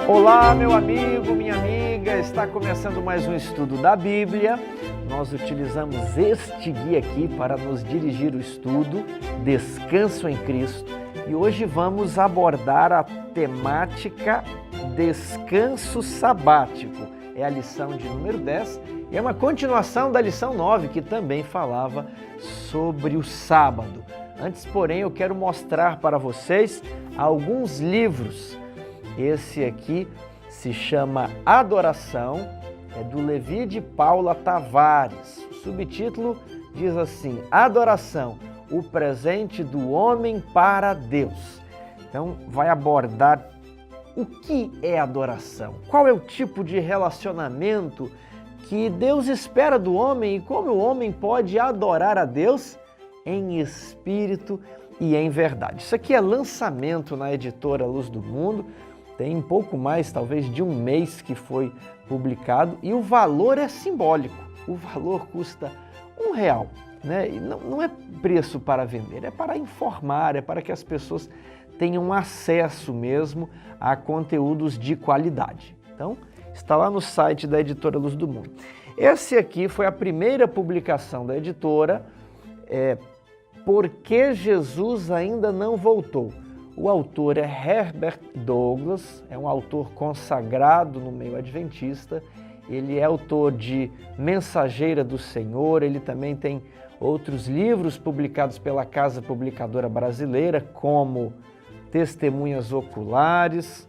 Olá, meu amigo, minha amiga, está começando mais um estudo da Bíblia. Nós utilizamos este guia aqui para nos dirigir o estudo, Descanso em Cristo. E hoje vamos abordar a temática Descanso Sabático. É a lição de número 10 e é uma continuação da lição 9, que também falava sobre o sábado. Antes, porém, eu quero mostrar para vocês alguns livros. Esse aqui se chama Adoração, é do Levi de Paula Tavares. O subtítulo diz assim: Adoração, o presente do homem para Deus. Então, vai abordar o que é adoração, qual é o tipo de relacionamento que Deus espera do homem e como o homem pode adorar a Deus em espírito e em verdade. Isso aqui é lançamento na editora Luz do Mundo. Tem um pouco mais, talvez, de um mês que foi publicado e o valor é simbólico. O valor custa R$1, né? E não é preço para vender, é para informar, é para que as pessoas tenham acesso mesmo a conteúdos de qualidade. Então, está lá no site da editora Luz do Mundo. Esse aqui foi a primeira publicação da editora, Por que Jesus ainda não voltou? O autor é Herbert Douglas, é um autor consagrado no meio adventista. Ele é autor de Mensageira do Senhor, ele também tem outros livros publicados pela Casa Publicadora Brasileira, como Testemunhas Oculares,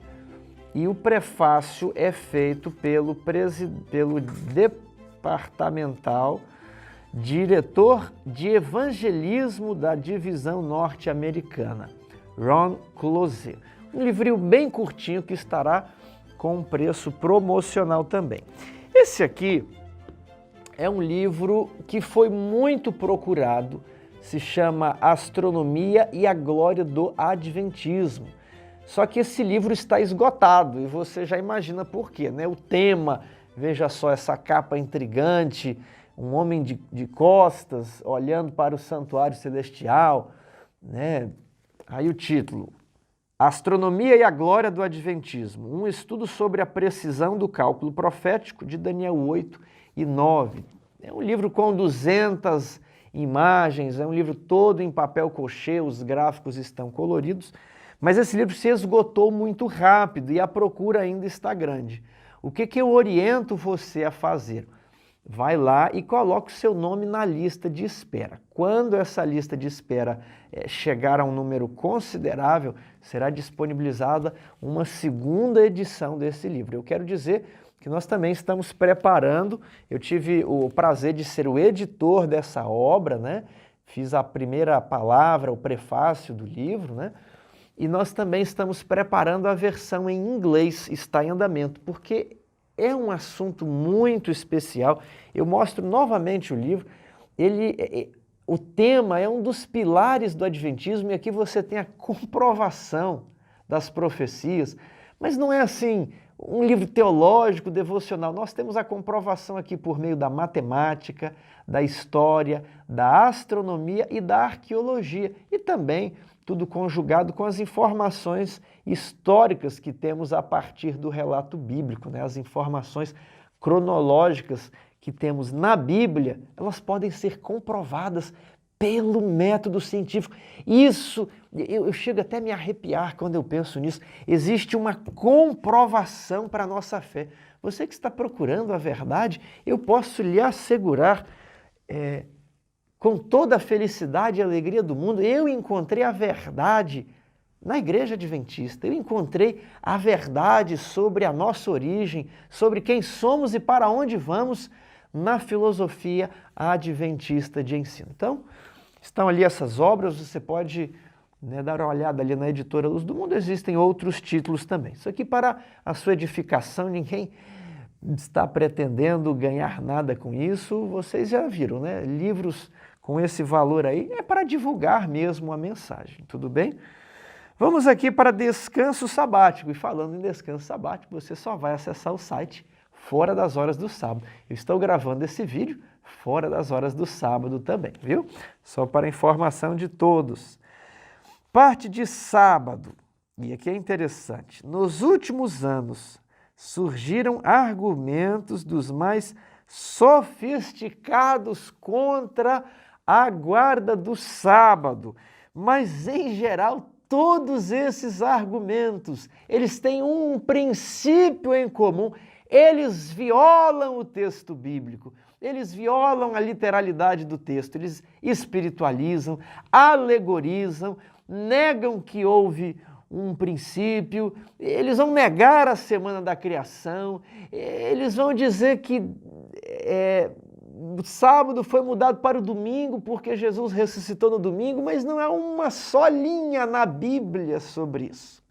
e o prefácio é feito pelo departamental diretor de evangelismo da divisão norte-americana, Ron Close. Um livrinho bem curtinho que estará com um preço promocional também. Esse aqui é um livro que foi muito procurado, se chama Astronomia e a Glória do Adventismo. Só que esse livro está esgotado e você já imagina por quê, né? O tema, veja só essa capa intrigante, um homem de costas olhando para o santuário celestial, né? Aí o título, Astronomia e a Glória do Adventismo, um estudo sobre a precisão do cálculo profético de Daniel 8 e 9. É um livro com 200 imagens, é um livro todo em papel cochê, os gráficos estão coloridos, mas esse livro se esgotou muito rápido e a procura ainda está grande. O que eu oriento você a fazer? Vai lá e coloque o seu nome na lista de espera. Quando essa lista de espera chegar a um número considerável, será disponibilizada uma segunda edição desse livro. Eu quero dizer que nós também estamos preparando, eu tive o prazer de ser o editor dessa obra, né? Fiz a primeira palavra, o prefácio do livro, né? E nós também estamos preparando a versão em inglês, está em andamento, porque é um assunto muito especial. Eu mostro novamente o livro. O tema é um dos pilares do Adventismo e aqui você tem a comprovação das profecias. Mas não é assim um livro teológico, devocional. Nós temos a comprovação aqui por meio da matemática, da história, da astronomia e da arqueologia. E também tudo conjugado com as informações históricas que temos a partir do relato bíblico, né? As informações cronológicas que temos na Bíblia, elas podem ser comprovadas pelo método científico. Isso, eu chego até a me arrepiar quando eu penso nisso. Existe uma comprovação para a nossa fé. Você que está procurando a verdade, eu posso lhe assegurar, com toda a felicidade e alegria do mundo, eu encontrei a verdade na Igreja Adventista. Eu encontrei a verdade sobre a nossa origem, sobre quem somos e para onde vamos na filosofia adventista de ensino. Então, estão ali essas obras, você pode dar uma olhada ali na editora Luz do Mundo, existem outros títulos também. Isso aqui para a sua edificação, ninguém está pretendendo ganhar nada com isso, vocês já viram, né? Livros com esse valor aí é para divulgar mesmo a mensagem, tudo bem? Vamos aqui para descanso sabático, e falando em descanso sabático, você só vai acessar o site fora das horas do sábado. Eu estou gravando esse vídeo fora das horas do sábado também, viu? Só para informação de todos. Parte de sábado, e aqui é interessante, nos últimos anos surgiram argumentos dos mais sofisticados contra a guarda do sábado, mas em geral todos esses argumentos, eles têm um princípio em comum, eles violam o texto bíblico, eles violam a literalidade do texto, eles espiritualizam, alegorizam, negam que houve um princípio, eles vão negar a semana da criação, eles vão dizer que o sábado foi mudado para o domingo porque Jesus ressuscitou no domingo, mas não é uma só linha na Bíblia sobre isso.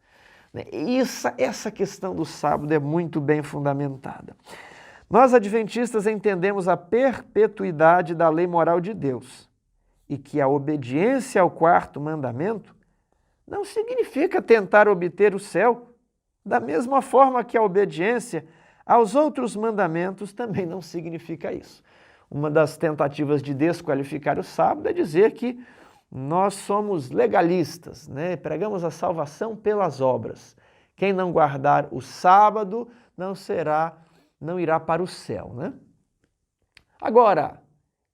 Essa questão do sábado é muito bem fundamentada. Nós, adventistas, entendemos a perpetuidade da lei moral de Deus e que a obediência ao quarto mandamento não significa tentar obter o céu, da mesma forma que a obediência aos outros mandamentos também não significa isso. Uma das tentativas de desqualificar o sábado é dizer que nós somos legalistas, né? Pregamos a salvação pelas obras. Quem não guardar o sábado não irá para o céu, né? Agora,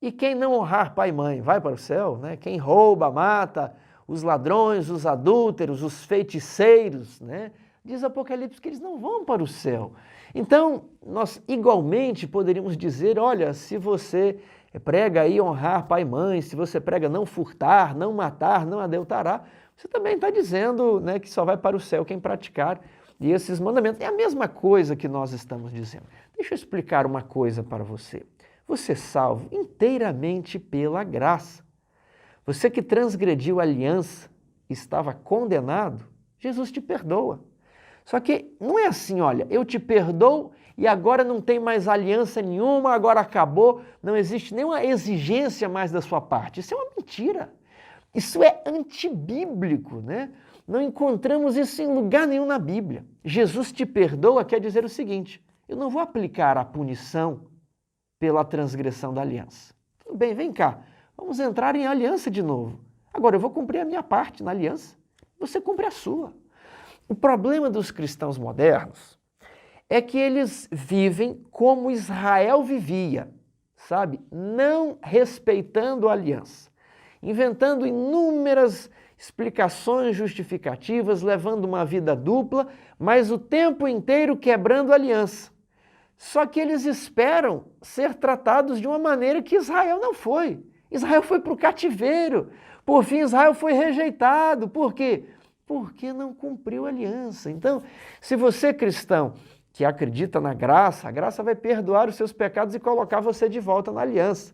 e quem não honrar pai e mãe vai para o céu, né? Quem rouba, mata, os ladrões, os adúlteros, os feiticeiros, né? Diz Apocalipse que eles não vão para o céu. Então, nós igualmente poderíamos dizer, olha, se você prega aí honrar pai e mãe, se você prega não furtar, não matar, não adulterar, você também está dizendo, né, que só vai para o céu quem praticar esses mandamentos. É a mesma coisa que nós estamos dizendo. Deixa eu explicar uma coisa para você. Você é salvo inteiramente pela graça. Você que transgrediu a aliança, estava condenado, Jesus te perdoa. Só que não é assim, olha, eu te perdoo e agora não tem mais aliança nenhuma, agora acabou, não existe nenhuma exigência mais da sua parte. Isso é uma mentira. Isso é antibíblico, né? Não encontramos isso em lugar nenhum na Bíblia. Jesus te perdoa quer dizer o seguinte, eu não vou aplicar a punição pela transgressão da aliança. Tudo bem, vem cá, vamos entrar em aliança de novo. Agora eu vou cumprir a minha parte na aliança, você cumpre a sua. O problema dos cristãos modernos é que eles vivem como Israel vivia, sabe? Não respeitando a aliança, inventando inúmeras explicações justificativas, levando uma vida dupla, mas o tempo inteiro quebrando a aliança. Só que eles esperam ser tratados de uma maneira que Israel não foi. Israel foi para o cativeiro. Por fim, Israel foi rejeitado. Por quê? Porque não cumpriu a aliança. Então, se você, cristão, que acredita na graça, a graça vai perdoar os seus pecados e colocar você de volta na aliança.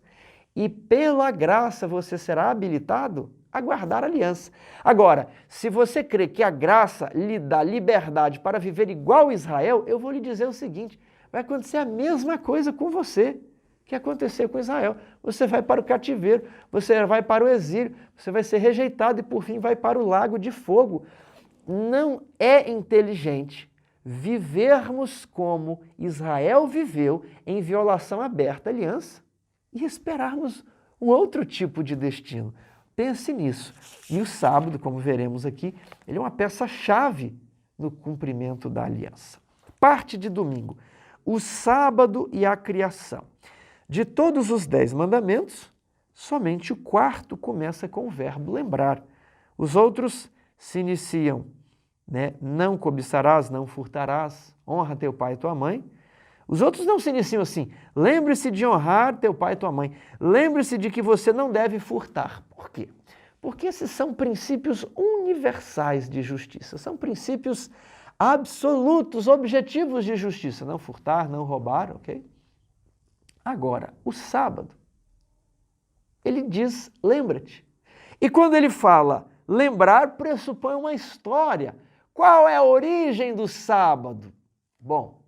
E pela graça você será habilitado a guardar a aliança. Agora, se você crê que a graça lhe dá liberdade para viver igual a Israel, eu vou lhe dizer o seguinte, vai acontecer a mesma coisa com você que aconteceu com Israel. Você vai para o cativeiro, você vai para o exílio, você vai ser rejeitado e por fim vai para o lago de fogo. Não é inteligente vivermos como Israel viveu em violação aberta à aliança e esperarmos um outro tipo de destino. Pense nisso. E o sábado, como veremos aqui, ele é uma peça-chave no cumprimento da aliança. Parte de domingo. O sábado e a criação. De todos os 10 mandamentos, somente o 4º começa com o verbo lembrar. Os outros se iniciam, né? Não cobiçarás, não furtarás, honra teu pai e tua mãe. Os outros não se iniciam assim, lembre-se de honrar teu pai e tua mãe. Lembre-se de que você não deve furtar. Por quê? Porque esses são princípios universais de justiça, são princípios absolutos, objetivos de justiça. Não furtar, não roubar, ok? Agora, o sábado, ele diz, lembra-te. E quando ele fala lembrar, pressupõe uma história. Qual é a origem do sábado? Bom,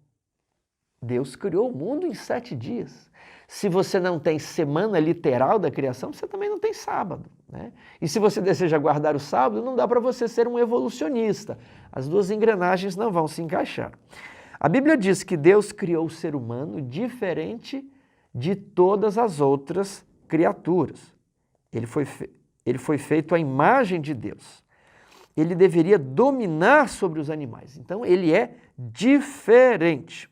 Deus criou o mundo em 7 dias. Se você não tem semana literal da criação, você também não tem sábado, né? E se você deseja guardar o sábado, não dá para você ser um evolucionista. As duas engrenagens não vão se encaixar. A Bíblia diz que Deus criou o ser humano diferente de todas as outras criaturas. Ele foi feito à imagem de Deus. Ele deveria dominar sobre os animais. Então, ele é diferente.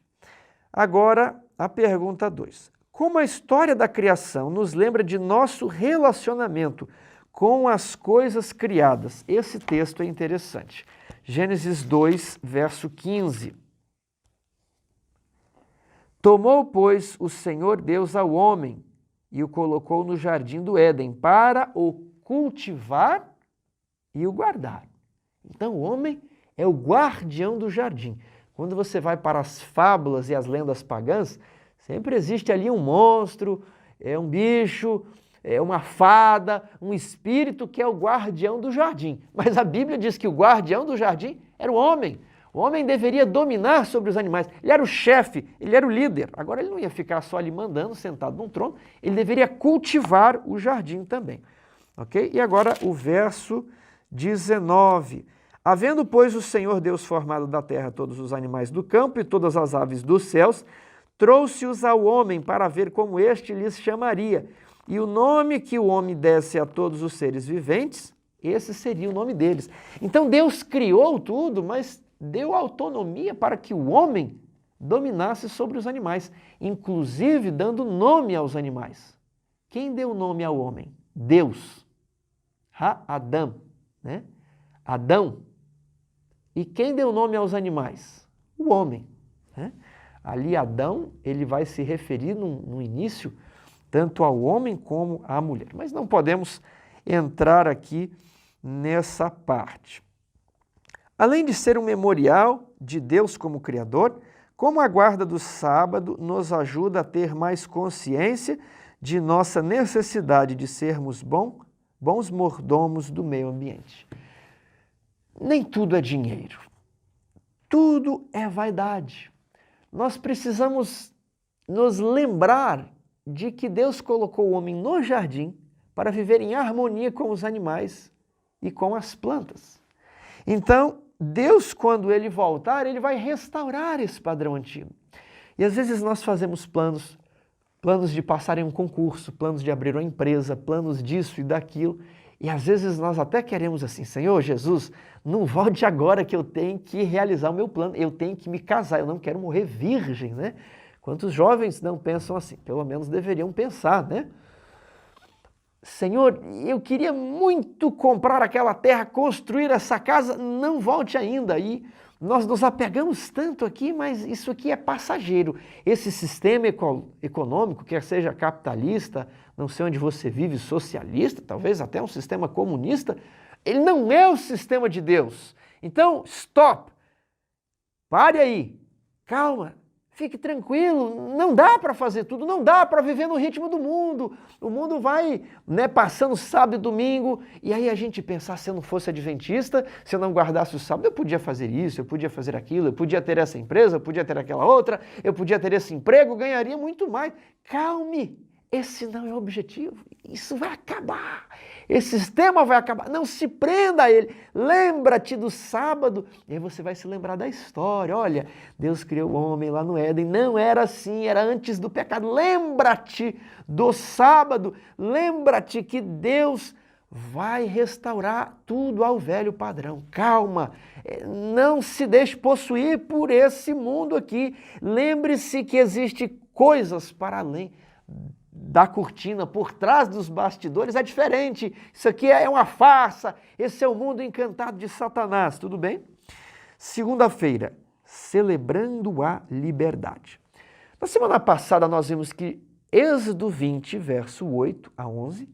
Agora, a pergunta 2. Como a história da criação nos lembra de nosso relacionamento com as coisas criadas? Esse texto é interessante. Gênesis 2, verso 15. Tomou, pois, o Senhor Deus ao homem e o colocou no jardim do Éden para o cultivar e o guardar. Então, o homem é o guardião do jardim. Quando você vai para as fábulas e as lendas pagãs, sempre existe ali um monstro, um bicho, uma fada, um espírito que é o guardião do jardim. Mas a Bíblia diz que o guardião do jardim era o homem. O homem deveria dominar sobre os animais. Ele era o chefe, ele era o líder. Agora ele não ia ficar só ali mandando, sentado num trono. Ele deveria cultivar o jardim também. Ok? E agora o verso 19. Havendo, pois, o Senhor Deus formado da terra todos os animais do campo e todas as aves dos céus, trouxe-os ao homem para ver como este lhes chamaria. E o nome que o homem desse a todos os seres viventes, esse seria o nome deles. Então Deus criou tudo, mas deu autonomia para que o homem dominasse sobre os animais, inclusive dando nome aos animais. Quem deu nome ao homem? Deus. Ha-Adam, né? Adão. E quem deu nome aos animais? O homem, né? Ali Adão, ele vai se referir no início tanto ao homem como à mulher. Mas não podemos entrar aqui nessa parte. Além de ser um memorial de Deus como Criador, como a guarda do sábado nos ajuda a ter mais consciência de nossa necessidade de sermos bons mordomos do meio ambiente. Nem tudo é dinheiro. Tudo é vaidade. Nós precisamos nos lembrar de que Deus colocou o homem no jardim para viver em harmonia com os animais e com as plantas. Então, Deus, quando Ele voltar, Ele vai restaurar esse padrão antigo. E às vezes nós fazemos planos de passar em um concurso, planos de abrir uma empresa, planos disso e daquilo. E às vezes nós até queremos assim, Senhor Jesus, não volte agora que eu tenho que realizar o meu plano, eu tenho que me casar, eu não quero morrer virgem, né? Quantos jovens não pensam assim? Pelo menos deveriam pensar, né? Senhor, eu queria muito comprar aquela terra, construir essa casa, não volte ainda. E nós nos apegamos tanto aqui, mas isso aqui é passageiro. Esse sistema econômico, quer seja capitalista, não sei onde você vive, socialista, talvez até um sistema comunista, ele não é o sistema de Deus. Então, stop! Pare aí, calma. Fique tranquilo, não dá para fazer tudo, não dá para viver no ritmo do mundo. O mundo vai, né, passando sábado e domingo, e aí a gente pensar, se eu não fosse adventista, se eu não guardasse o sábado, eu podia fazer isso, eu podia fazer aquilo, eu podia ter essa empresa, eu podia ter aquela outra, eu podia ter esse emprego, ganharia muito mais. Calme, esse não é o objetivo, isso vai acabar. Esse sistema vai acabar, não se prenda a ele, lembra-te do sábado, e aí você vai se lembrar da história, olha, Deus criou o homem lá no Éden, não era assim, era antes do pecado, lembra-te do sábado, lembra-te que Deus vai restaurar tudo ao velho padrão, calma, não se deixe possuir por esse mundo aqui, lembre-se que existem coisas para além da cortina, por trás dos bastidores, é diferente. Isso aqui é uma farsa. Esse é o mundo encantado de Satanás, tudo bem? Segunda-feira, celebrando a liberdade. Na semana passada nós vimos que Êxodo 20, verso 8 a 11,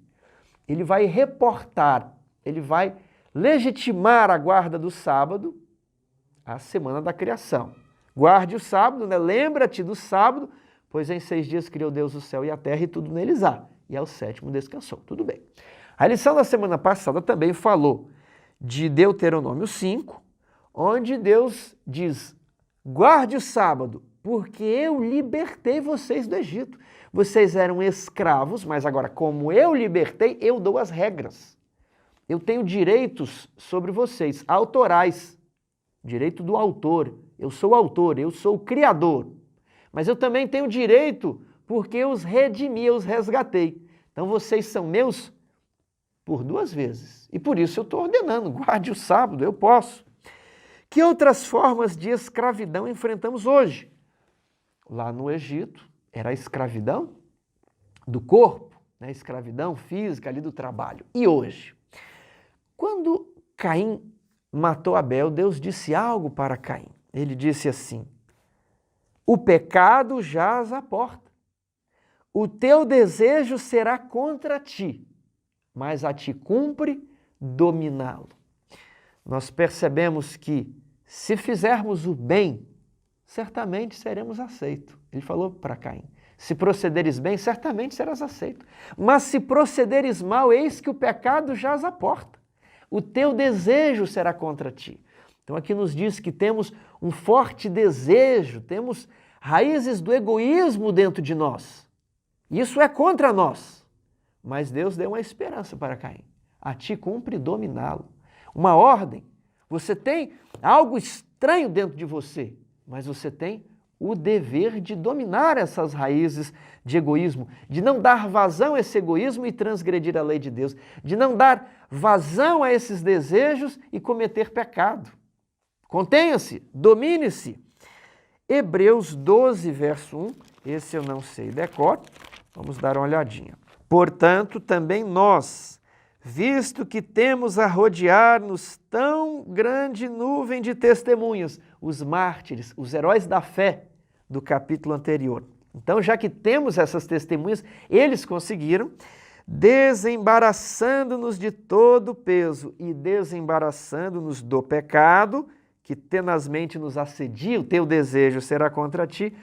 ele vai reportar, ele vai legitimar a guarda do sábado, a semana da criação. Guarde o sábado, né? Lembra-te do sábado, pois em 6 dias criou Deus o céu e a terra e tudo neles há. E ao 7º descansou. Tudo bem. A lição da semana passada também falou de Deuteronômio 5, onde Deus diz, guarde o sábado, porque eu libertei vocês do Egito. Vocês eram escravos, mas agora como eu libertei, eu dou as regras. Eu tenho direitos sobre vocês, autorais. Direito do autor. Eu sou o autor, eu sou o criador. Mas eu também tenho direito porque eu os redimi, eu os resgatei. Então vocês são meus por 2 vezes. E por isso eu estou ordenando, guarde o sábado, eu posso. Que outras formas de escravidão enfrentamos hoje? Lá no Egito, era a escravidão do corpo, né? Escravidão física ali do trabalho. E hoje? Quando Caim matou Abel, Deus disse algo para Caim. Ele disse assim: o pecado jaz à porta. O teu desejo será contra ti, mas a ti cumpre dominá-lo. Nós percebemos que se fizermos o bem, certamente seremos aceitos. Ele falou para Caim: se procederes bem, certamente serás aceito. Mas se procederes mal, eis que o pecado jaz à porta. O teu desejo será contra ti. Então aqui nos diz que temos um forte desejo, temos raízes do egoísmo dentro de nós. Isso é contra nós. Mas Deus deu uma esperança para Caim. A ti cumpre dominá-lo. Uma ordem. Você tem algo estranho dentro de você, mas você tem o dever de dominar essas raízes de egoísmo, de não dar vazão a esse egoísmo e transgredir a lei de Deus, de não dar vazão a esses desejos e cometer pecado. Contenha-se, domine-se. Hebreus 12, verso 1, esse eu não sei decor, vamos dar uma olhadinha. Portanto, também nós, visto que temos a rodear-nos tão grande nuvem de testemunhas, os mártires, os heróis da fé do capítulo anterior. Então, já que temos essas testemunhas, eles conseguiram, desembaraçando-nos de todo o peso e desembaraçando-nos do pecado, que tenazmente nos assedia, o teu desejo será contra ti,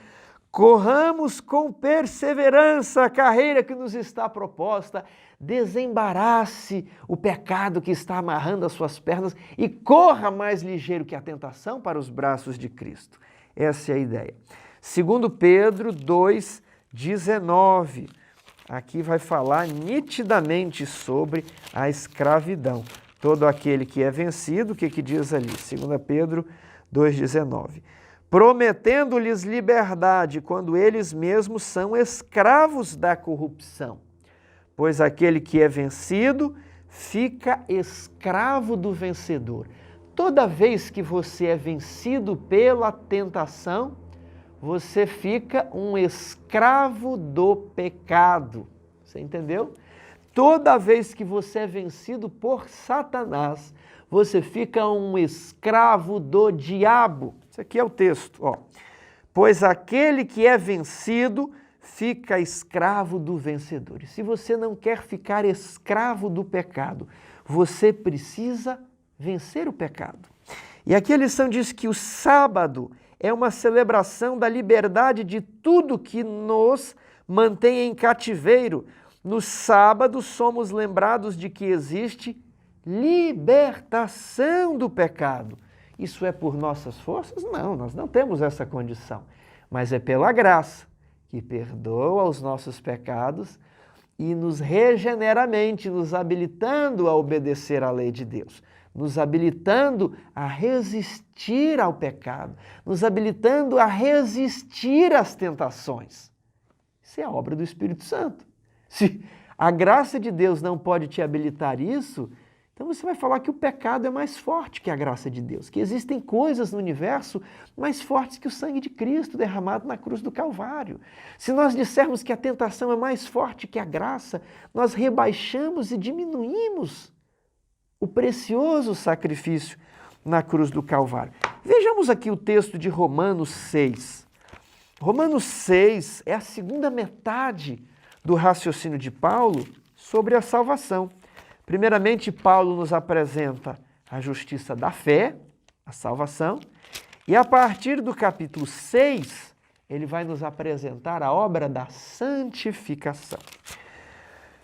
corramos com perseverança a carreira que nos está proposta, desembarace o pecado que está amarrando as suas pernas e corra mais ligeiro que a tentação para os braços de Cristo. Essa é a ideia. 2 Pedro 2,19. Aqui vai falar nitidamente sobre a escravidão. Todo aquele que é vencido, o que diz ali? 2 Pedro 2,19. Prometendo-lhes liberdade quando eles mesmos são escravos da corrupção. Pois aquele que é vencido fica escravo do vencedor. Toda vez que você é vencido pela tentação, você fica um escravo do pecado. Você entendeu? Toda vez que você é vencido por Satanás, você fica um escravo do diabo. Isso aqui é o texto, ó. Pois aquele que é vencido fica escravo do vencedor. E se você não quer ficar escravo do pecado, você precisa vencer o pecado. E aqui a lição diz que o sábado é uma celebração da liberdade de tudo que nos mantém em cativeiro. No sábado somos lembrados de que existe libertação do pecado. Isso é por nossas forças? Não, nós não temos essa condição. Mas é pela graça que perdoa os nossos pecados e nos regenera a mente, nos habilitando a obedecer à lei de Deus, nos habilitando a resistir ao pecado, nos habilitando a resistir às tentações. Isso é a obra do Espírito Santo. Se a graça de Deus não pode te habilitar isso, então você vai falar que o pecado é mais forte que a graça de Deus, que existem coisas no universo mais fortes que o sangue de Cristo derramado na cruz do Calvário. Se nós dissermos que a tentação é mais forte que a graça, nós rebaixamos e diminuímos o precioso sacrifício na cruz do Calvário. Vejamos aqui o texto de Romanos 6. Romanos 6 é a segunda metade do raciocínio de Paulo sobre a salvação. Primeiramente, Paulo nos apresenta a justiça da fé, a salvação, e a partir do capítulo 6, ele vai nos apresentar a obra da santificação.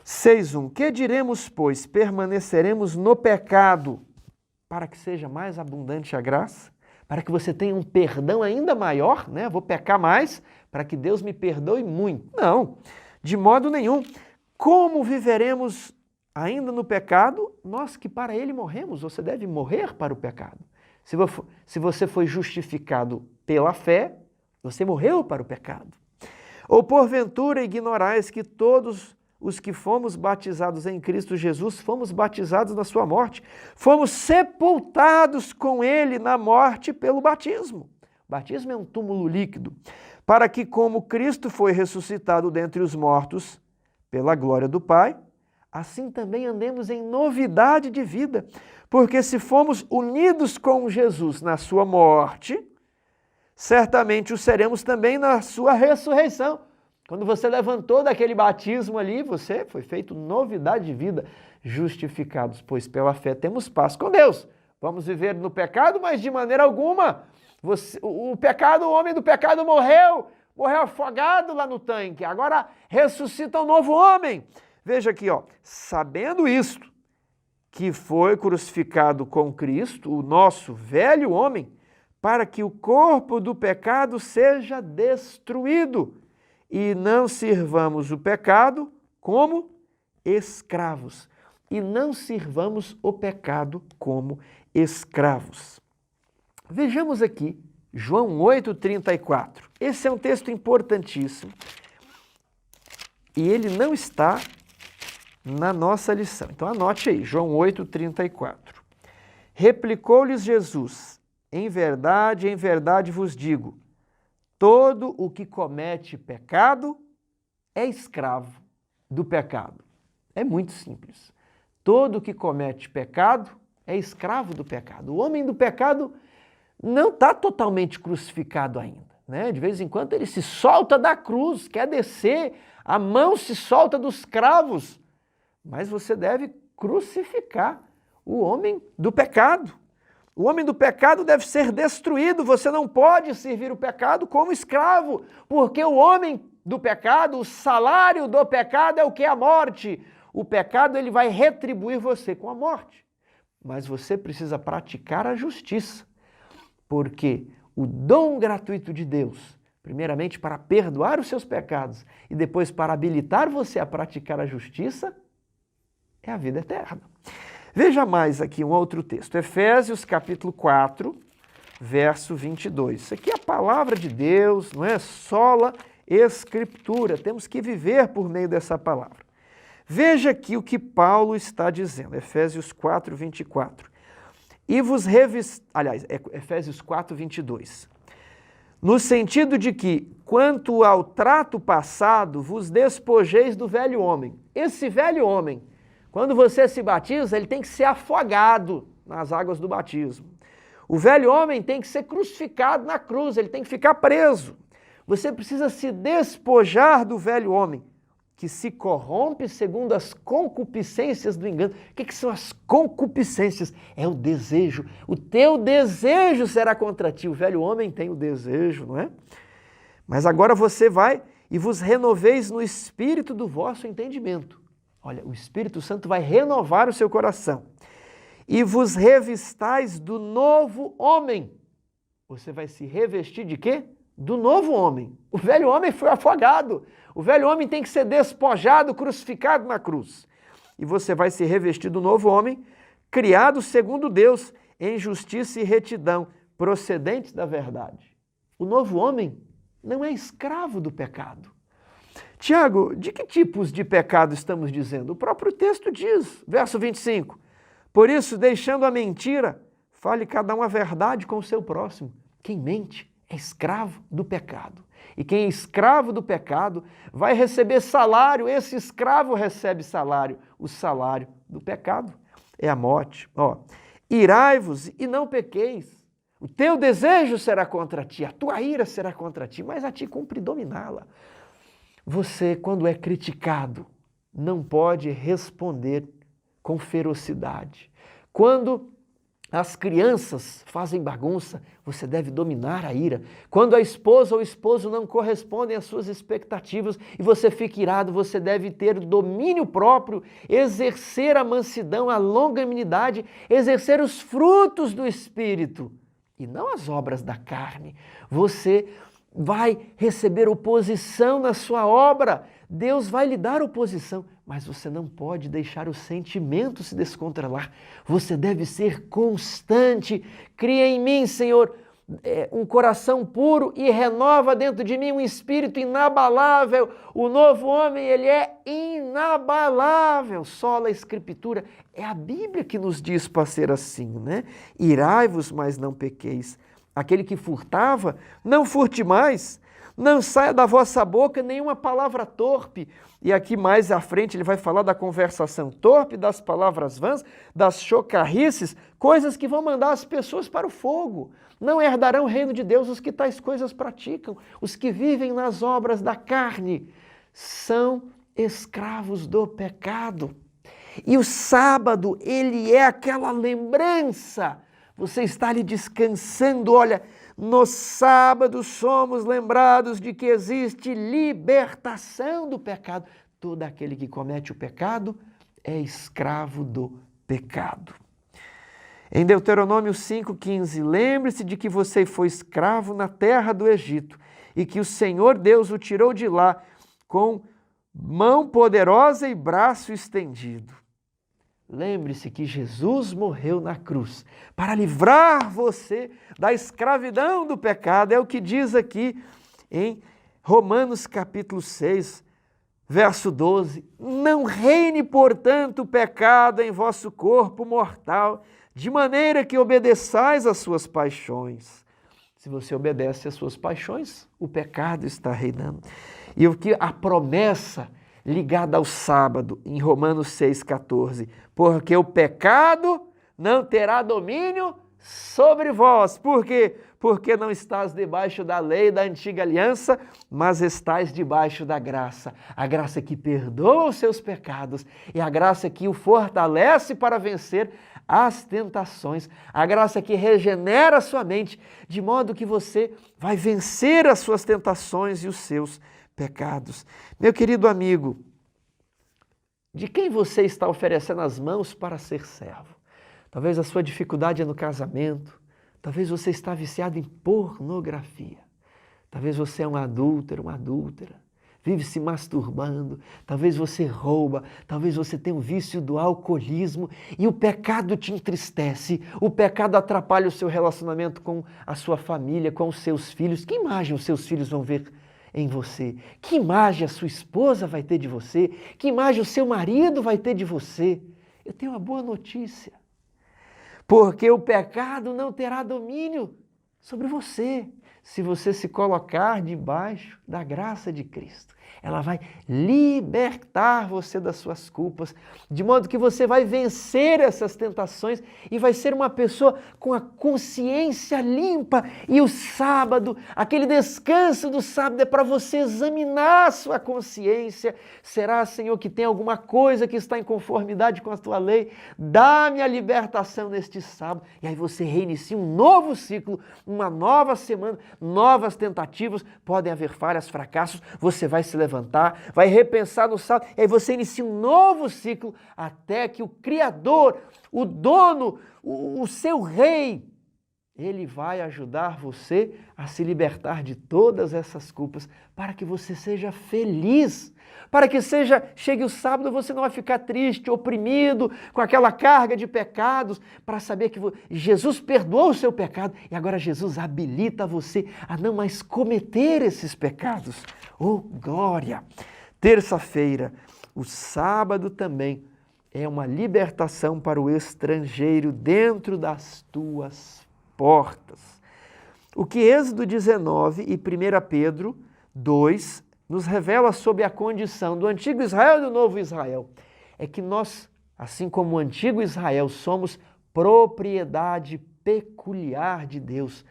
6:1. Que diremos, pois? Permaneceremos no pecado para que seja mais abundante a graça? Para que você tenha um perdão ainda maior, né? Vou pecar mais para que Deus me perdoe muito. Não, de modo nenhum. Como viveremos ainda no pecado? Nós que para ele morremos. Você deve morrer para o pecado. Se você foi justificado pela fé, você morreu para o pecado. Ou porventura ignorais que todos os que fomos batizados em Cristo Jesus, fomos batizados na sua morte, fomos sepultados com ele na morte pelo batismo. O batismo é um túmulo líquido, para que como Cristo foi ressuscitado dentre os mortos pela glória do Pai, assim também andemos em novidade de vida, porque se fomos unidos com Jesus na sua morte, certamente o seremos também na sua ressurreição. Quando você levantou daquele batismo ali, você foi feito novidade de vida, justificados, pois pela fé temos paz com Deus. Vamos viver no pecado, mas de maneira alguma. O homem do pecado morreu afogado lá no tanque, agora ressuscita um novo homem. Veja aqui, sabendo isto, que foi crucificado com Cristo, o nosso velho homem, para que o corpo do pecado seja destruído e não sirvamos o pecado como escravos. E não sirvamos o pecado como escravos. Vejamos aqui, João 8,34. Esse é um texto importantíssimo e ele não está na nossa lição. Então anote aí, João 8,34. Replicou-lhes Jesus: em verdade vos digo, todo o que comete pecado é escravo do pecado. É muito simples. Todo o que comete pecado é escravo do pecado. O homem do pecado não está totalmente crucificado ainda, né? De vez em quando ele se solta da cruz, quer descer, a mão se solta dos cravos. Mas você deve crucificar o homem do pecado. O homem do pecado deve ser destruído. Você não pode servir o pecado como escravo, porque o homem do pecado, o salário do pecado é o que? A morte. O pecado ele vai retribuir você com a morte. Mas você precisa praticar a justiça, porque o dom gratuito de Deus, primeiramente para perdoar os seus pecados e depois para habilitar você a praticar a justiça, é a vida eterna. Veja mais aqui um outro texto, Efésios capítulo 4, verso 22. Isso aqui é a palavra de Deus, não é? Sola Escritura, temos que viver por meio dessa palavra. Veja aqui o que Paulo está dizendo, Efésios 4, 24. E vos Efésios 4, 22. No sentido de que, quanto ao trato passado, vos despojeis do velho homem. Esse velho homem, quando você se batiza, ele tem que ser afogado nas águas do batismo. O velho homem tem que ser crucificado na cruz, ele tem que ficar preso. Você precisa se despojar do velho homem, que se corrompe segundo as concupiscências do engano. O que são as concupiscências? É o desejo. O teu desejo será contra ti. O velho homem tem o desejo, não é? Mas agora você vai e vos renoveis no espírito do vosso entendimento. Olha, o Espírito Santo vai renovar o seu coração. E vos revistais do novo homem. Você vai se revestir de quê? Do novo homem. O velho homem foi afogado. O velho homem tem que ser despojado, crucificado na cruz. E você vai se revestir do novo homem, criado segundo Deus, em justiça e retidão, procedentes da verdade. O novo homem não é escravo do pecado. Tiago, de que tipos de pecado estamos dizendo? O próprio texto diz, verso 25. Por isso, deixando a mentira, fale cada um a verdade com o seu próximo. Quem mente é escravo do pecado. E quem é escravo do pecado vai receber salário. Esse escravo recebe salário. O salário do pecado é a morte. Irai-vos e não pequeis. O teu desejo será contra ti, a tua ira será contra ti, mas a ti cumpre dominá-la. Você, quando é criticado, não pode responder com ferocidade. Quando as crianças fazem bagunça, você deve dominar a ira. Quando a esposa ou o esposo não correspondem às suas expectativas e você fica irado, você deve ter domínio próprio, exercer a mansidão, a longanimidade, exercer os frutos do Espírito e não as obras da carne. Você vai receber oposição na sua obra. Deus vai lhe dar oposição, mas você não pode deixar o sentimento se descontrolar. Você deve ser constante. Cria em mim, Senhor, um coração puro e renova dentro de mim um espírito inabalável. O novo homem, ele é inabalável. Sola Escritura. É a Bíblia que nos diz para ser assim, né? Irai-vos, mas não pequeis. Aquele que furtava, não furte mais. Não saia da vossa boca nenhuma palavra torpe. E aqui mais à frente ele vai falar da conversação torpe, das palavras vãs, das chocarrices, coisas que vão mandar as pessoas para o fogo. Não herdarão o reino de Deus os que tais coisas praticam. Os que vivem nas obras da carne são escravos do pecado. E o sábado, ele é aquela lembrança. Você está ali descansando, olha, no sábado somos lembrados de que existe libertação do pecado. Todo aquele que comete o pecado é escravo do pecado. Em Deuteronômio 5,15, lembre-se de que você foi escravo na terra do Egito e que o Senhor Deus o tirou de lá com mão poderosa e braço estendido. Lembre-se que Jesus morreu na cruz para livrar você da escravidão do pecado. É o que diz aqui em Romanos capítulo 6, verso 12. Não reine, portanto, o pecado em vosso corpo mortal, de maneira que obedeçais às suas paixões. Se você obedece às suas paixões, o pecado está reinando. E o que a promessa ligada ao sábado, em Romanos 6,14, porque o pecado não terá domínio sobre vós. Por quê? Porque não estás debaixo da lei da antiga aliança, mas estás debaixo da graça. A graça que perdoa os seus pecados e a graça que o fortalece para vencer as tentações. A graça que regenera a sua mente, de modo que você vai vencer as suas tentações e os seus pecados. Meu querido amigo, de quem você está oferecendo as mãos para ser servo? Talvez a sua dificuldade é no casamento, talvez você está viciado em pornografia, talvez você é um adúltero, uma adúltera, vive se masturbando, talvez você rouba, talvez você tenha um vício do alcoolismo e o pecado te entristece, o pecado atrapalha o seu relacionamento com a sua família, com os seus filhos. Que imagem os seus filhos vão ver em você? Que imagem a sua esposa vai ter de você? Que imagem o seu marido vai ter de você? Eu tenho uma boa notícia, porque o pecado não terá domínio sobre você, se você se colocar debaixo da graça de Cristo. Ela vai libertar você das suas culpas, de modo que você vai vencer essas tentações e vai ser uma pessoa com a consciência limpa. E o sábado, aquele descanso do sábado, é para você examinar a sua consciência. Será, Senhor, que tem alguma coisa que está em conformidade com a tua lei? Dá-me a libertação neste sábado. E aí você reinicia um novo ciclo, uma nova semana, novas tentativas. Podem haver falhas, fracassos, você vai se levantar, vai repensar no sábado, e aí você inicia um novo ciclo até que o Criador, o dono, o seu rei, ele vai ajudar você a se libertar de todas essas culpas para que você seja feliz, para que chegue o sábado, você não vai ficar triste, oprimido, com aquela carga de pecados, para saber que Jesus perdoou o seu pecado e agora Jesus habilita você a não mais cometer esses pecados. Oh, glória! Terça-feira, o sábado também é uma libertação para o estrangeiro dentro das tuas portas. O que Êxodo 19 e 1 Pedro 2 nos revela sobre a condição do antigo Israel e do novo Israel é que nós, assim como o antigo Israel, somos propriedade peculiar de Deus,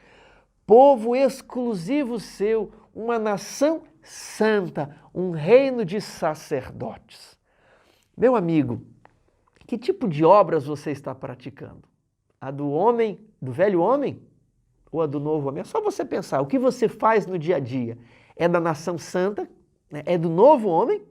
povo exclusivo seu, uma nação santa, um reino de sacerdotes. Meu amigo, que tipo de obras você está praticando? A do homem, do velho homem? Ou a do novo homem? É só você pensar, o que você faz no dia a dia? É da nação santa? É do novo homem?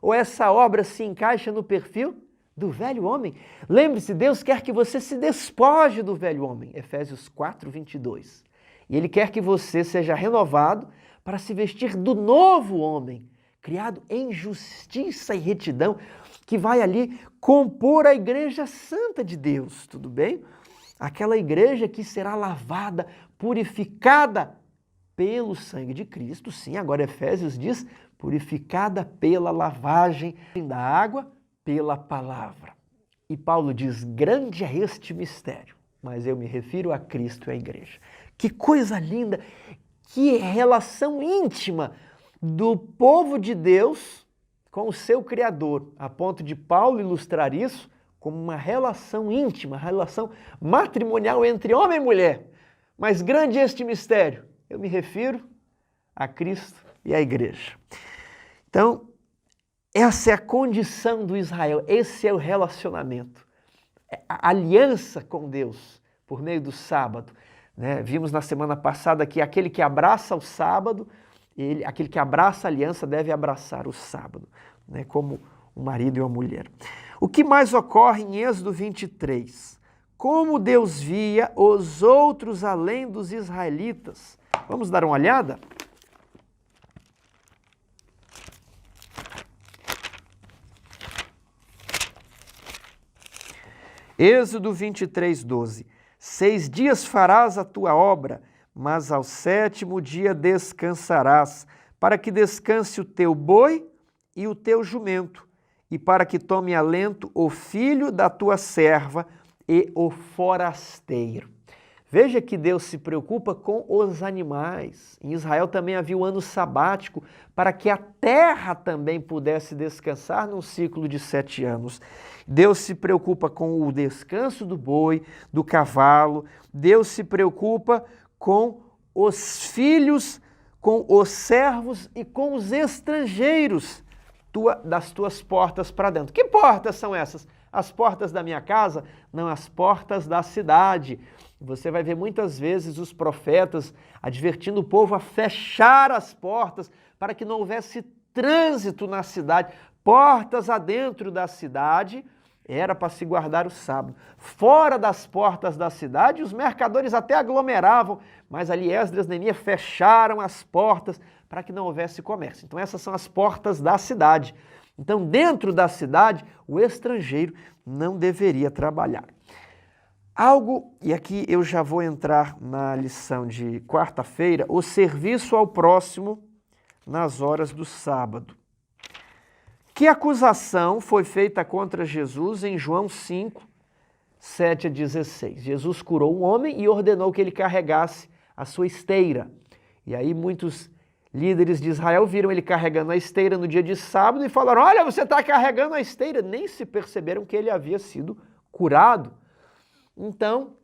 Ou essa obra se encaixa no perfil do velho homem? Lembre-se, Deus quer que você se despoje do velho homem. Efésios 4, 22. E Ele quer que você seja renovado para se vestir do novo homem, criado em justiça e retidão, que vai ali compor a igreja santa de Deus, tudo bem? aquela igreja que será lavada, purificada pelo sangue de Cristo. Sim, agora Efésios diz, purificada pela lavagem da água, pela palavra. E Paulo diz, grande é este mistério, mas eu me refiro a Cristo e à igreja. Que coisa linda, que relação íntima do povo de Deus com o seu Criador, a ponto de Paulo ilustrar isso como uma relação íntima, relação matrimonial entre homem e mulher. Mas grande é este mistério, eu me refiro a Cristo e à igreja. Então, essa é a condição do Israel, esse é o relacionamento, a aliança com Deus por meio do sábado. Né? Vimos na semana passada que aquele que abraça o sábado, aquele que abraça a aliança deve abraçar o sábado, né? Como um marido e uma mulher. O que mais ocorre em Êxodo 23? Como Deus via os outros além dos israelitas. Vamos dar uma olhada? Êxodo 23, 12. 6 dias farás a tua obra, mas ao 7º dia descansarás, para que descanse o teu boi e o teu jumento, e para que tome alento o filho da tua serva e o forasteiro. Veja que Deus se preocupa com os animais. Em Israel também havia o ano sabático, para que a terra também pudesse descansar num ciclo de 7 anos. Deus se preocupa com o descanso do boi, do cavalo. Deus se preocupa com os filhos, com os servos e com os estrangeiros das tuas portas para dentro. Que portas são essas? As portas da minha casa? Não, as portas da cidade. Você vai ver muitas vezes os profetas advertindo o povo a fechar as portas para que não houvesse trânsito na cidade. Portas adentro da cidade era para se guardar o sábado. Fora das portas da cidade, os mercadores até aglomeravam, mas ali Esdras e Neemias fecharam as portas para que não houvesse comércio. Então essas são as portas da cidade. Então dentro da cidade, o estrangeiro não deveria trabalhar. Algo, e aqui eu já vou entrar na lição de quarta-feira, o serviço ao próximo nas horas do sábado. Que acusação foi feita contra Jesus em João 5, 7 a 16? Jesus curou um homem e ordenou que ele carregasse a sua esteira. E aí muitos líderes de Israel viram ele carregando a esteira no dia de sábado e falaram, olha, você está carregando a esteira. Nem se perceberam que ele havia sido curado. Então,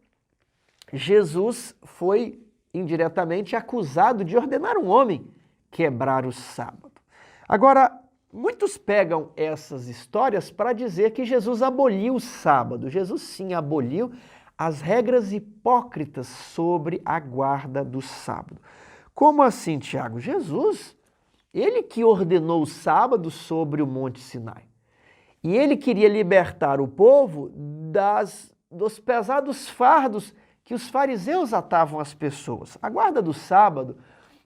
Jesus foi indiretamente acusado de ordenar um homem quebrar o sábado. Agora, muitos pegam essas histórias para dizer que Jesus aboliu o sábado. Jesus sim aboliu as regras hipócritas sobre a guarda do sábado. Como assim, Tiago? Jesus, ele que ordenou o sábado sobre o Monte Sinai. E ele queria libertar o povo dos pesados fardos que os fariseus atavam às pessoas. A guarda do sábado,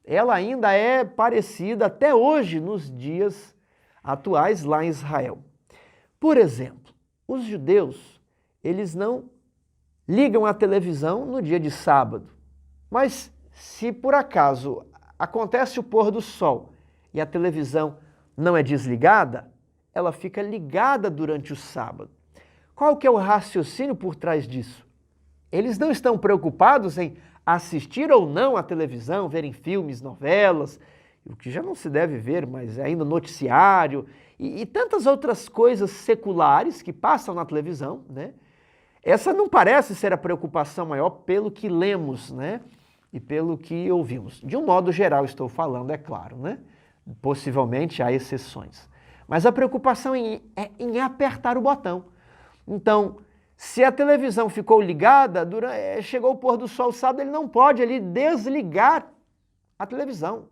ela ainda é parecida até hoje nos dias atuais lá em Israel. Por exemplo, os judeus, eles não ligam a televisão no dia de sábado, mas se por acaso acontece o pôr do sol e a televisão não é desligada, ela fica ligada durante o sábado. Qual que é o raciocínio por trás disso? Eles não estão preocupados em assistir ou não à televisão, verem filmes, novelas, o que já não se deve ver, mas ainda noticiário e tantas outras coisas seculares que passam na televisão, né? Essa não parece ser a preocupação maior pelo que lemos, né? E pelo que ouvimos. De um modo geral estou falando, é claro, né? Possivelmente há exceções. Mas a preocupação é em apertar o botão. Então, se a televisão ficou ligada, chegou o pôr do sol sábado, ele não pode ali desligar a televisão.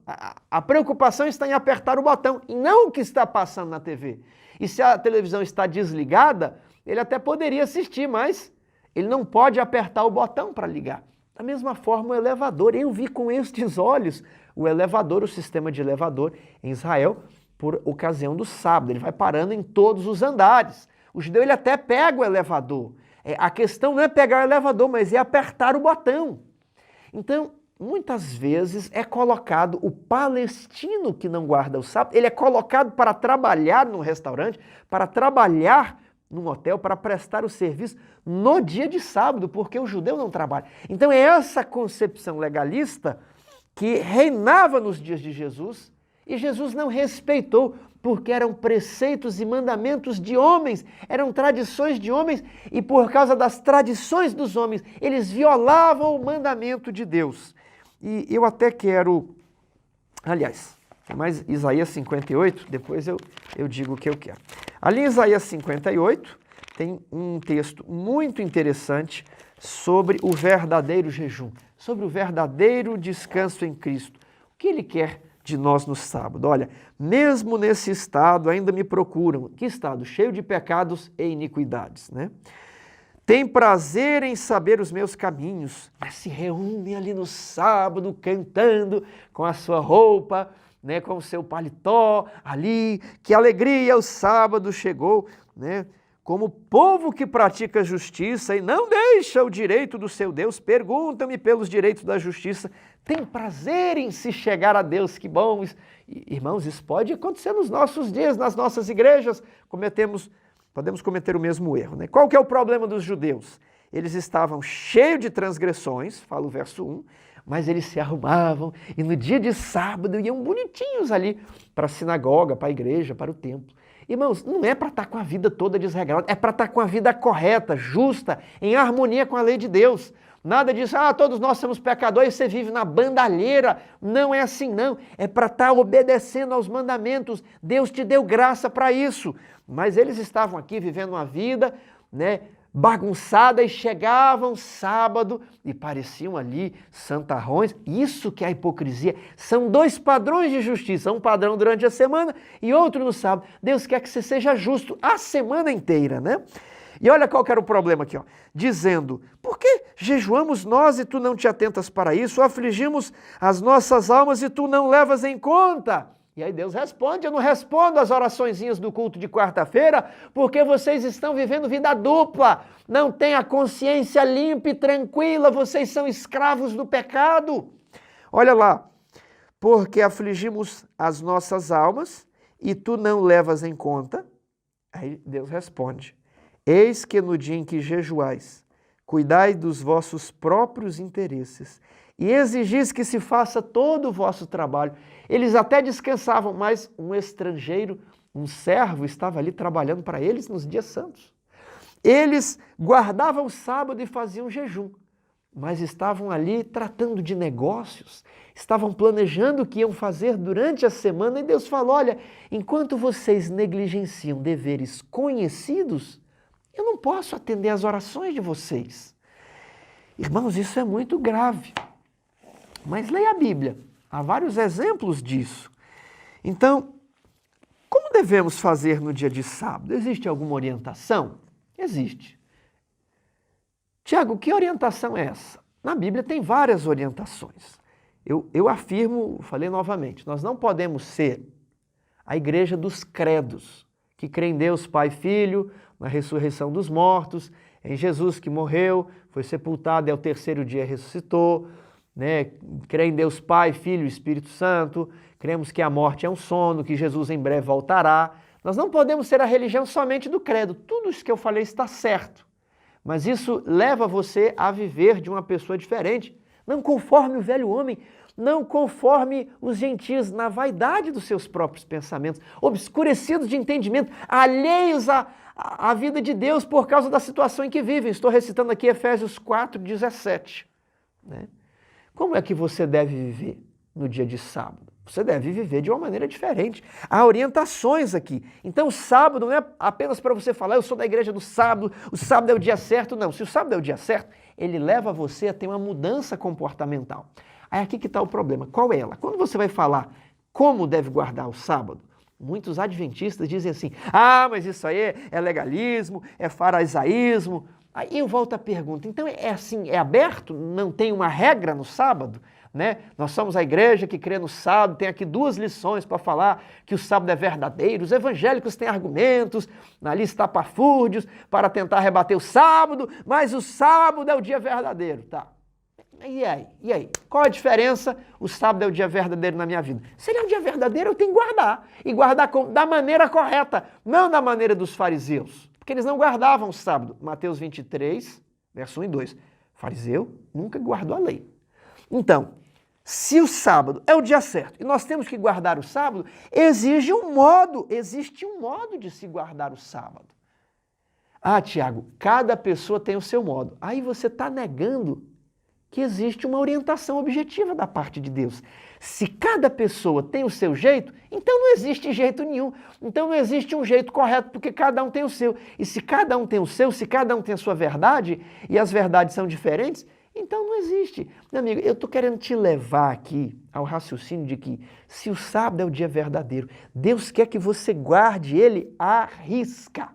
A preocupação está em apertar o botão, e não o que está passando na TV. E se a televisão está desligada, ele até poderia assistir, mas ele não pode apertar o botão para ligar. Da mesma forma, o elevador. Eu vi com estes olhos o elevador, o sistema de elevador em Israel, por ocasião do sábado. Ele vai parando em todos os andares. O judeu ele até pega o elevador. A questão não é pegar o elevador, mas é apertar o botão. Então, muitas vezes é colocado o palestino que não guarda o sábado, ele é colocado para trabalhar num restaurante, para trabalhar num hotel, para prestar o serviço no dia de sábado, porque o judeu não trabalha. Então é essa concepção legalista que reinava nos dias de Jesus e Jesus não respeitou, porque eram preceitos e mandamentos de homens, eram tradições de homens e por causa das tradições dos homens, eles violavam o mandamento de Deus. E eu até quero, aliás, mais Isaías 58, depois eu digo o que eu quero. Ali em Isaías 58 tem um texto muito interessante sobre o verdadeiro jejum, sobre o verdadeiro descanso em Cristo. O que ele quer de nós no sábado? Olha, mesmo nesse estado ainda me procuram. Que estado? Cheio de pecados e iniquidades, né? Tem prazer em saber os meus caminhos, mas se reúnem ali no sábado cantando com a sua roupa, né, com o seu paletó ali, que alegria, o sábado chegou, né? Como povo que pratica justiça e não deixa o direito do seu Deus, pergunta-me pelos direitos da justiça, tem prazer em se chegar a Deus, que bom. Irmãos, isso pode acontecer nos nossos dias, nas nossas igrejas, podemos cometer o mesmo erro, né? Qual que é o problema dos judeus? Eles estavam cheios de transgressões, fala o verso 1, mas eles se arrumavam e no dia de sábado iam bonitinhos ali para a sinagoga, para a igreja, para o templo. Irmãos, não é para estar com a vida toda desregrada, é para estar com a vida correta, justa, em harmonia com a lei de Deus. Nada disso, todos nós somos pecadores e você vive na bandalheira. Não é assim, não. É para estar obedecendo aos mandamentos. Deus te deu graça para isso. Mas eles estavam aqui vivendo uma vida, né, bagunçada e chegavam sábado e pareciam ali santarrões. Isso que é a hipocrisia. São dois padrões de justiça, um padrão durante a semana e outro no sábado. Deus quer que você seja justo a semana inteira, né? E olha qual que era o problema aqui, ó. Dizendo, por que jejuamos nós e tu não te atentas para isso? Afligimos as nossas almas e tu não levas em conta? E aí Deus responde, eu não respondo as oraçõezinhas do culto de quarta-feira, porque vocês estão vivendo vida dupla, não têm a consciência limpa e tranquila, vocês são escravos do pecado. Olha lá, porque afligimos as nossas almas e tu não levas em conta? Aí Deus responde, eis que no dia em que jejuais, cuidai dos vossos próprios interesses e exigis que se faça todo o vosso trabalho. Eles até descansavam, mas um estrangeiro, um servo, estava ali trabalhando para eles nos dias santos. Eles guardavam o sábado e faziam jejum, mas estavam ali tratando de negócios, estavam planejando o que iam fazer durante a semana e Deus falou, olha, enquanto vocês negligenciam deveres conhecidos, eu não posso atender às orações de vocês. Irmãos, isso é muito grave. Mas leia a Bíblia, há vários exemplos disso. Então, como devemos fazer no dia de sábado? Existe alguma orientação? Existe. Tiago, que orientação é essa? Na Bíblia tem várias orientações. Eu afirmo, falei novamente, nós não podemos ser a igreja dos credos, que crê em Deus Pai e Filho, na ressurreição dos mortos, em Jesus que morreu, foi sepultado e ao terceiro dia ressuscitou, né? Crê em Deus Pai, Filho e Espírito Santo, cremos que a morte é um sono, que Jesus em breve voltará. Nós não podemos ser a religião somente do credo. Tudo isso que eu falei está certo, mas isso leva você a viver de uma pessoa diferente, não conforme o velho homem, não conforme os gentios, na vaidade dos seus próprios pensamentos, obscurecidos de entendimento, alheios à vida de Deus por causa da situação em que vivem. Estou recitando aqui Efésios 4:17, né? Como é que você deve viver no dia de sábado? Você deve viver de uma maneira diferente. Há orientações aqui. Então, o sábado não é apenas para você falar, eu sou da igreja do sábado, o sábado é o dia certo. Não, se o sábado é o dia certo, ele leva você a ter uma mudança comportamental. Aí aqui que está o problema. Qual é ela? Quando você vai falar como deve guardar o sábado, muitos adventistas dizem assim, mas isso aí é legalismo, é faraisaísmo. Aí eu volto à pergunta, então é assim, é aberto? Não tem uma regra no sábado? né? Nós somos a igreja que crê no sábado, tem aqui 2 lições para falar que o sábado é verdadeiro. Os evangélicos têm argumentos, ali estapafúrdios, para tentar rebater o sábado, mas o sábado é o dia verdadeiro, tá? E aí? E aí? Qual a diferença? O sábado é o dia verdadeiro na minha vida. Se ele é um dia verdadeiro, eu tenho que guardar. E guardar da maneira correta, não da maneira dos fariseus. Porque eles não guardavam o sábado. Mateus 23, verso 1 e 2. Fariseu nunca guardou a lei. Então, se o sábado é o dia certo e nós temos que guardar o sábado, existe um modo de se guardar o sábado. Ah, Tiago, cada pessoa tem o seu modo. Aí você está negando que existe uma orientação objetiva da parte de Deus. Se cada pessoa tem o seu jeito, então não existe jeito nenhum. Então não existe um jeito correto, porque cada um tem o seu. E se cada um tem o seu, se cada um tem a sua verdade, e as verdades são diferentes, então não existe. Meu amigo, eu estou querendo te levar aqui ao raciocínio de que se o sábado é o dia verdadeiro, Deus quer que você guarde ele à risca.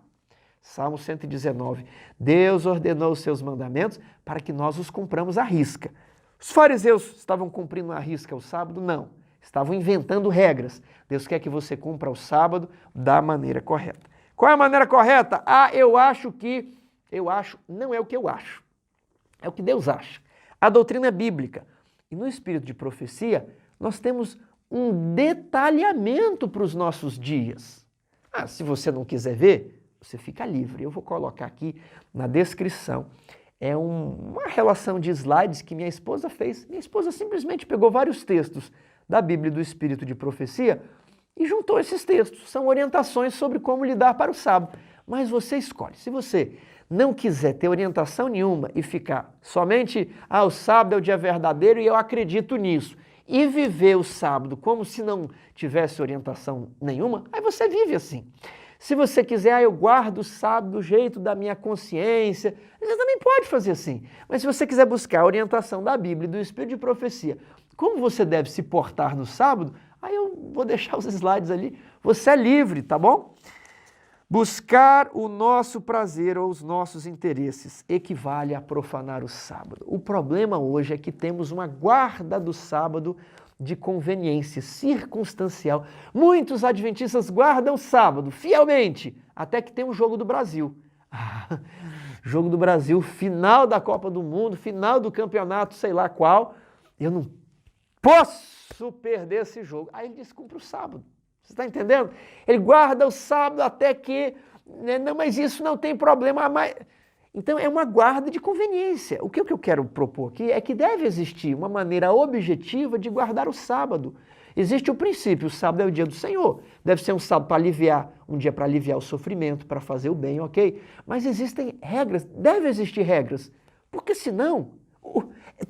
Salmo 119. Deus ordenou os seus mandamentos para que nós os cumpramos à risca. Os fariseus estavam cumprindo à risca o sábado? Não. Estavam inventando regras. Deus quer que você cumpra o sábado da maneira correta. Qual é a maneira correta? Eu acho, não é o que eu acho. É o que Deus acha. A doutrina é bíblica. E no espírito de profecia, nós temos um detalhamento para os nossos dias. Se você não quiser ver, você fica livre. Eu vou colocar aqui na descrição. É uma relação de slides que minha esposa fez. Minha esposa simplesmente pegou vários textos da Bíblia e do Espírito de Profecia e juntou esses textos. São orientações sobre como lidar para o sábado. Mas você escolhe. Se você não quiser ter orientação nenhuma e ficar somente, o sábado é o dia verdadeiro e eu acredito nisso, e viver o sábado como se não tivesse orientação nenhuma, aí você vive assim. Se você quiser, eu guardo o sábado do jeito da minha consciência, você também pode fazer assim. Mas se você quiser buscar a orientação da Bíblia e do Espírito de Profecia, como você deve se portar no sábado, aí eu vou deixar os slides ali. Você é livre, tá bom? Buscar o nosso prazer ou os nossos interesses equivale a profanar o sábado. O problema hoje é que temos uma guarda do sábado de conveniência circunstancial. Muitos adventistas guardam o sábado fielmente, até que tem o Jogo do Brasil. Jogo do Brasil, final da Copa do Mundo, final do campeonato, sei lá qual. Eu não posso perder esse jogo. Aí ele descumpre o sábado. Você está entendendo? Ele guarda o sábado até que... Não, mas isso não tem problema. Então é uma guarda de conveniência. O que eu quero propor aqui é que deve existir uma maneira objetiva de guardar o sábado. Existe o princípio, o sábado é o dia do Senhor. Deve ser um sábado para aliviar, um dia para aliviar o sofrimento, para fazer o bem, ok? Mas existem regras, deve existir regras, porque senão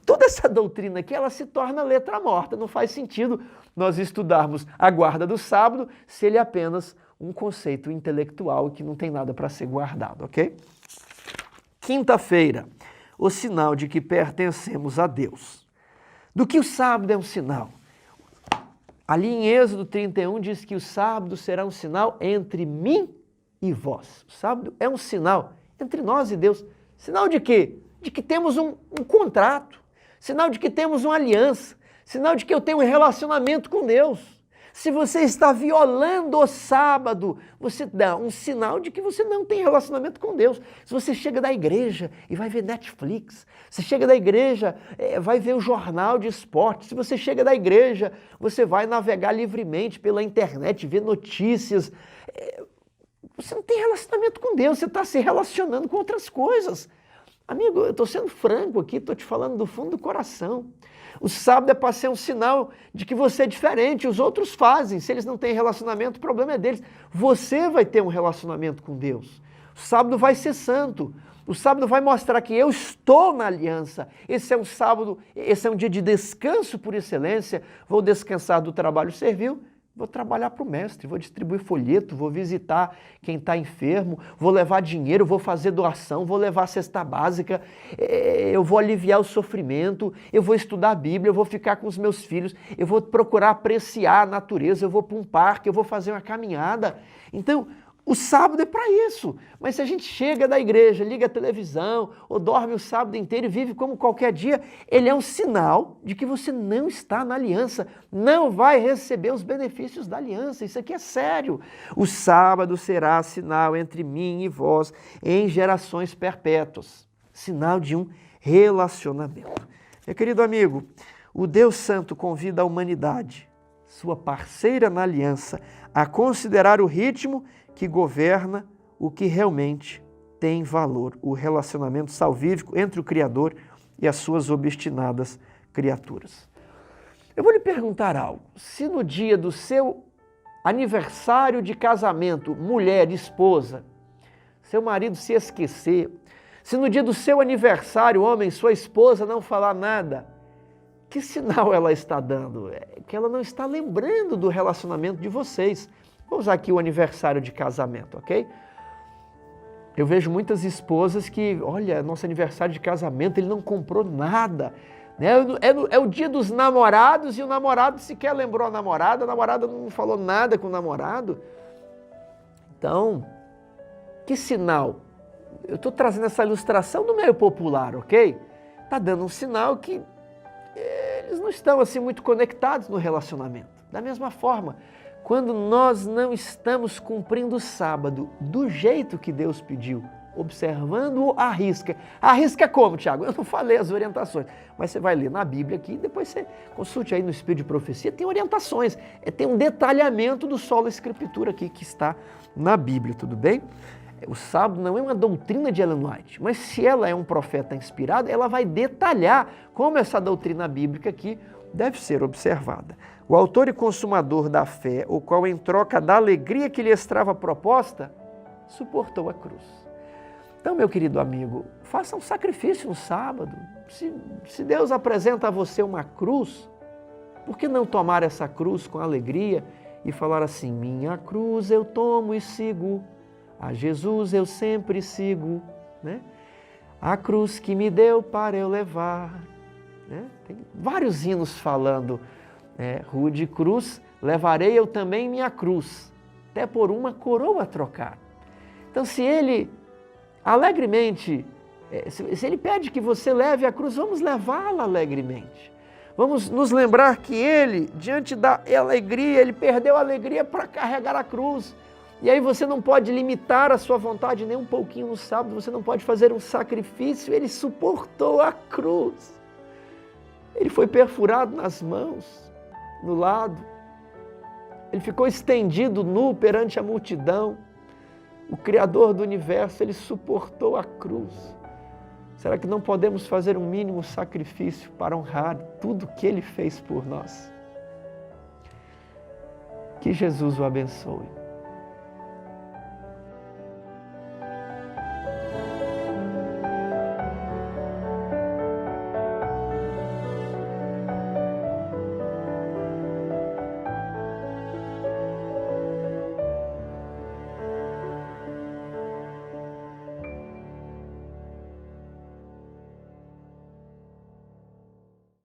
toda essa doutrina aqui ela se torna letra morta. Não faz sentido nós estudarmos a guarda do sábado se ele é apenas um conceito intelectual que não tem nada para ser guardado, ok? Quinta-feira, o sinal de que pertencemos a Deus. Do que o sábado é um sinal? Ali em Êxodo 31 diz que o sábado será um sinal entre mim e vós. O sábado é um sinal entre nós e Deus. Sinal de quê? De que temos um contrato. Sinal de que temos uma aliança. Sinal de que eu tenho um relacionamento com Deus. Se você está violando o sábado, você dá um sinal de que você não tem relacionamento com Deus. Se você chega da igreja e vai ver Netflix, você chega da igreja, vai ver o jornal de esporte, se você chega da igreja, você vai navegar livremente pela internet, ver notícias, você não tem relacionamento com Deus, você está se relacionando com outras coisas. Amigo, eu estou sendo franco aqui, estou te falando do fundo do coração. O sábado é para ser um sinal de que você é diferente, os outros fazem. Se eles não têm relacionamento, o problema é deles. Você vai ter um relacionamento com Deus. O sábado vai ser santo. O sábado vai mostrar que eu estou na aliança. Esse é um sábado, esse é um dia de descanso por excelência. Vou descansar do trabalho servil. Vou trabalhar para o mestre, vou distribuir folheto, vou visitar quem está enfermo, vou levar dinheiro, vou fazer doação, vou levar cesta básica, eu vou aliviar o sofrimento, eu vou estudar a Bíblia, eu vou ficar com os meus filhos, eu vou procurar apreciar a natureza, eu vou para um parque, eu vou fazer uma caminhada. Então, O sábado é para isso. Mas se a gente chega da igreja, liga a televisão, ou dorme o sábado inteiro e vive como qualquer dia, ele é um sinal de que você não está na aliança, não vai receber os benefícios da aliança. Isso aqui é sério. O sábado será sinal entre mim e vós em gerações perpétuas. Sinal de um relacionamento. Meu querido amigo, o Deus Santo convida a humanidade, sua parceira na aliança, a considerar o ritmo que governa o que realmente tem valor, o relacionamento salvífico entre o Criador e as suas obstinadas criaturas. Eu vou lhe perguntar algo. Se no dia do seu aniversário de casamento, mulher, esposa, seu marido se esquecer, se no dia do seu aniversário, homem, sua esposa não falar nada, que sinal ela está dando? É que ela não está lembrando do relacionamento de vocês. Vou usar aqui o aniversário de casamento, ok? Eu vejo muitas esposas que, olha, nosso aniversário de casamento, ele não comprou nada. Né? É o dia dos namorados e o namorado sequer lembrou a namorada não falou nada com o namorado. Então, que sinal? Eu estou trazendo essa ilustração do meio popular, ok? Está dando um sinal que eles não estão assim muito conectados no relacionamento. Da mesma forma, quando nós não estamos cumprindo o sábado do jeito que Deus pediu, observando-o à risca. À risca como, Tiago? Eu não falei as orientações, mas você vai ler na Bíblia aqui, depois você consulte aí no Espírito de Profecia, tem orientações, tem um detalhamento do solo escritura aqui que está na Bíblia, tudo bem? O sábado não é uma doutrina de Ellen White, mas se ela é um profeta inspirado, ela vai detalhar como essa doutrina bíblica aqui deve ser observada. O autor e consumador da fé, o qual em troca da alegria que lhe estava proposta, suportou a cruz. Então, meu querido amigo, faça um sacrifício no sábado. Se Deus apresenta a você uma cruz, por que não tomar essa cruz com alegria e falar assim, minha cruz eu tomo e sigo, a Jesus eu sempre sigo, né? A cruz que me deu para eu levar. Né? Tem vários hinos falando, rude cruz, levarei eu também minha cruz, até por uma coroa trocar. Então, se ele alegremente, se ele pede que você leve a cruz, vamos levá-la alegremente. Vamos nos lembrar que ele, diante da alegria, ele perdeu a alegria para carregar a cruz. E aí você não pode limitar a sua vontade nem um pouquinho no sábado, você não pode fazer um sacrifício, ele suportou a cruz. Ele foi perfurado nas mãos, no lado. Ele ficou estendido nu perante a multidão. O Criador do universo, ele suportou a cruz. Será que não podemos fazer um mínimo sacrifício para honrar tudo que ele fez por nós? Que Jesus o abençoe.